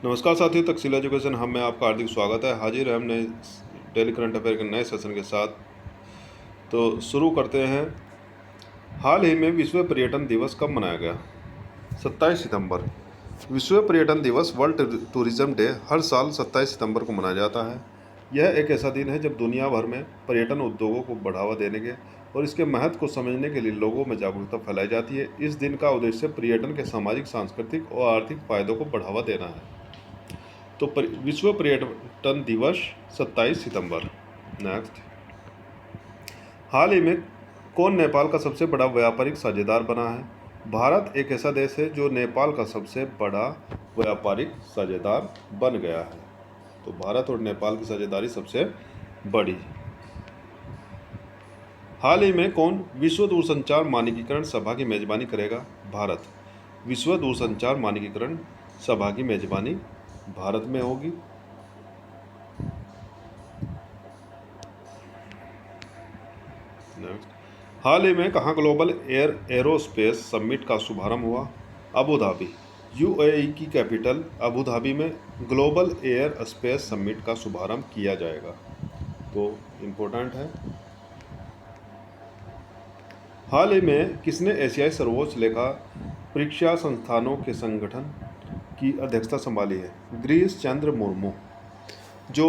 नमस्कार साथियों, तकसील एजुकेशन हम में आपका हार्दिक स्वागत है। हाजिर है हमने डेली करंट अफेयर के नए सेशन के साथ। तो शुरू करते हैं। हाल ही में विश्व पर्यटन दिवस कब मनाया गया? 27 सितंबर। विश्व पर्यटन दिवस वर्ल्ड टूरिज्म डे हर साल 27 सितंबर को मनाया जाता है। यह एक ऐसा दिन है जब दुनिया भर में पर्यटन उद्योगों को बढ़ावा देने के और इसके महत्व को समझने के लिए लोगों में जागरूकता फैलाई जाती है। इस दिन का उद्देश्य पर्यटन के सामाजिक, सांस्कृतिक और आर्थिक फायदों को बढ़ावा देना है। तो विश्व पर्यटन दिवस 27 सितंबर। नेक्स्ट, हाल ही में कौन नेपाल का सबसे बड़ा व्यापारिक साझेदार बना है? भारत एक ऐसा देश है जो नेपाल का सबसे बड़ा व्यापारिक साझेदार बन गया है। तो भारत और नेपाल की साझेदारी सबसे बड़ी। हाल ही में कौन विश्व दूरसंचार मानकीकरण सभा की मेजबानी करेगा? भारत। विश्व दूरसंचार मानकीकरण सभा की मेजबानी भारत में होगी। हाल ही में कहाँ ग्लोबल एरोस्पेस समिट का शुभारंभ हुआ? Abu Dhabi. यूएई की कैपिटल अबू धाबी में ग्लोबल एयर स्पेस समिट का शुभारंभ किया जाएगा। तो इम्पोर्टेंट है। हाल ही में किसने एशियाई सर्वोच्च लेखा परीक्षा संस्थानों के संगठन की अध्यक्षता संभाली है? गिरीश चंद्र मुर्मू, जो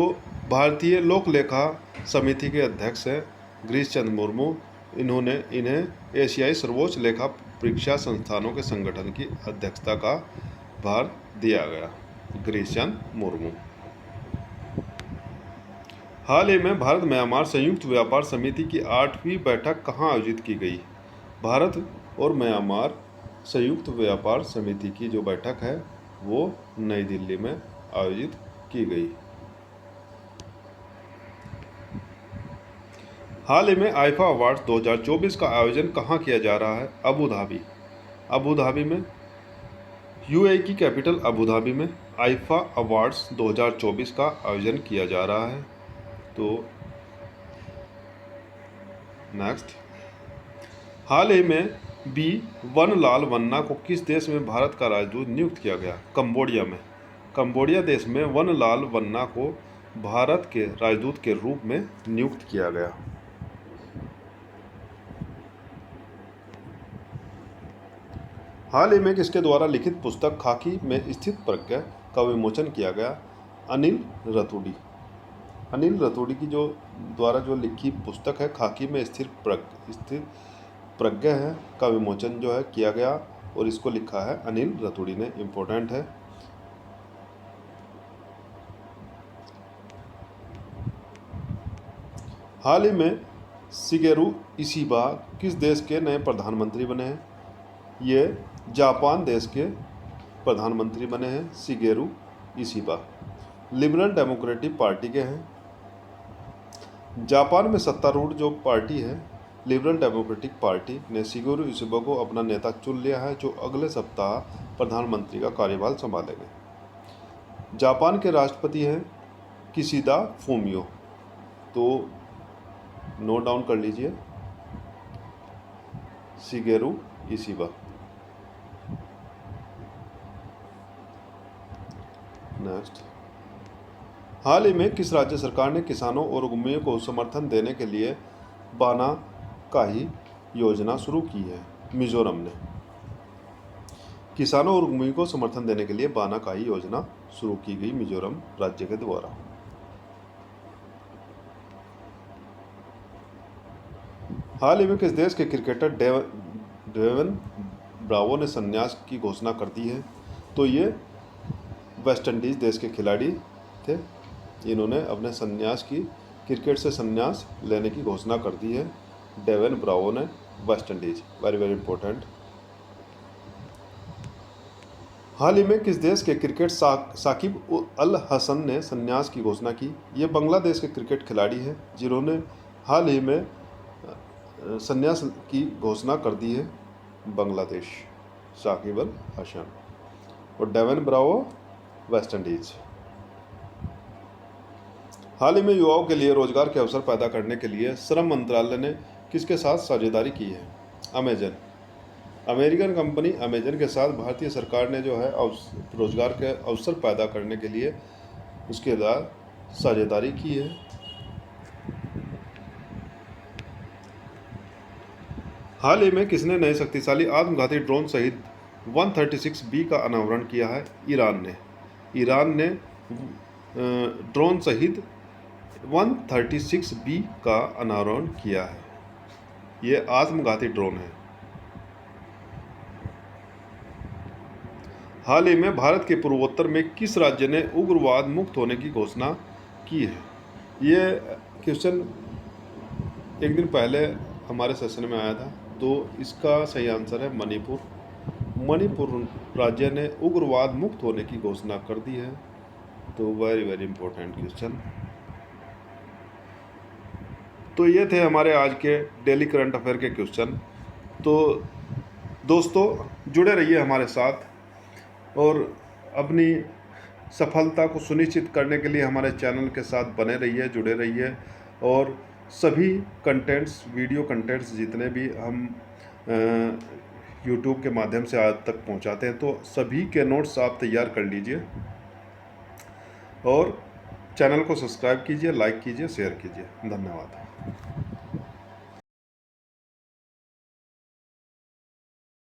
भारतीय लोक लेखा समिति के अध्यक्ष हैं। गिरीश चंद्र मुर्मू, इन्हें एशियाई सर्वोच्च लेखा परीक्षा संस्थानों के संगठन की अध्यक्षता का भार दिया गया। गिरीश चंद्र मुर्मू। हाल ही में भारत म्यांमार संयुक्त व्यापार समिति की 8वीं बैठक कहाँ आयोजित की गई? भारत और म्यांमार संयुक्त व्यापार समिति की जो बैठक है वो नई दिल्ली में आयोजित की गई। हाल ही में आईफा अवार्ड्स 2024 का आयोजन कहाँ किया जा रहा है? Abu Dhabi. अबू धाबी में यूएई की कैपिटल अबू धाबी में आईफा अवार्ड्स 2024 का आयोजन किया जा रहा है। तो नेक्स्ट, हाल ही में बी वनलाल वन्ना को किस देश में भारत का राजदूत नियुक्त किया गया? कंबोडिया में। कंबोडिया देश में वनलाल वन्ना को भारत के राजदूत के रूप में नियुक्त किया गया। हाल ही में किसके द्वारा लिखित पुस्तक खाकी में स्थित प्रज्ञा का विमोचन किया गया? अनिल रतूड़ी। अनिल रतूड़ी की द्वारा जो लिखी पुस्तक है खाकी में स्थित प्रज्ञा है का विमोचन जो है किया गया और इसको लिखा है अनिल रतूड़ी ने। इम्पोर्टेंट है। हाल ही में शिगेरू इशिबा किस देश के नए प्रधानमंत्री बने हैं? ये जापान देश के प्रधानमंत्री बने हैं। Shigeru Ishiba liberal democratic party के हैं। जापान में सत्तारूढ़ जो पार्टी है लिबरल डेमोक्रेटिक पार्टी ने शिगेरू इशिबा को अपना नेता चुन लिया है, जो अगले सप्ताह प्रधानमंत्री का कार्यभार संभालेंगे। जापान के राष्ट्रपति हैं किशिदा फूमियो। तो नोट डाउन कर लीजिए, शिगेरू इशिबा। नेक्स्ट, हाल ही में किस राज्य सरकार ने किसानों और उद्यमियों को समर्थन देने के लिए बाना काही योजना शुरू की है? मिजोरम ने। किसानों और उद्यमियों को समर्थन देने के लिए बाना काही योजना शुरू की गई मिजोरम राज्य के द्वारा। हाल ही में किस देश के क्रिकेटर डेवन ब्रावो ने संन्यास की घोषणा कर दी है? तो ये वेस्ट इंडीज देश के खिलाड़ी थे। इन्होंने अपने क्रिकेट से संन्यास लेने की घोषणा कर दी है। डेवन ब्रावो ने, West Indies. Very very important. हाल ही में किस देश के क्रिकेट साकिब अल हसन ने संन्यास की घोषणा की? ये बांग्लादेश के क्रिकेट खिलाड़ी हैं जिन्होंने हाल ही में संन्यास की घोषणा कर दी है। बांग्लादेश, साकिब अल हसन। और डेवन ब्रावो, वेस्ट इंडीज। हाल ही में युवाओं के लिए रोजगार के अवसर पैदा करने के लिए श्रम मंत्रालय ने किसके साथ साझेदारी की है? अमेजन। अमेरिकन कंपनी अमेजन के साथ भारतीय सरकार ने जो है रोजगार के अवसर पैदा करने के लिए उसके साथ साझेदारी की है। हाल ही में किसने नए शक्तिशाली आत्मघाती ड्रोन सहित 136B का अनावरण किया है? ईरान ने ड्रोन सहित 136B का अनावरण किया है। ये आत्मघाती ड्रोन है। हाल ही में भारत के पूर्वोत्तर में किस राज्य ने उग्रवाद मुक्त होने की घोषणा की है? ये क्वेश्चन एक दिन पहले हमारे सेशन में आया था, तो इसका सही आंसर है मणिपुर। मणिपुर राज्य ने उग्रवाद मुक्त होने की घोषणा कर दी है। तो वेरी इंपॉर्टेंट क्वेश्चन। तो ये थे हमारे आज के डेली करंट अफेयर के क्वेश्चन। तो दोस्तों जुड़े रहिए हमारे साथ और अपनी सफलता को सुनिश्चित करने के लिए हमारे चैनल के साथ बने रहिए, जुड़े रहिए। और सभी कंटेंट्स, वीडियो कंटेंट्स जितने भी हम यूट्यूब के माध्यम से आज तक पहुंचाते हैं, तो सभी के नोट्स आप तैयार कर लीजिए और चैनल को सब्सक्राइब कीजिए, लाइक कीजिए, शेयर कीजिए। धन्यवाद।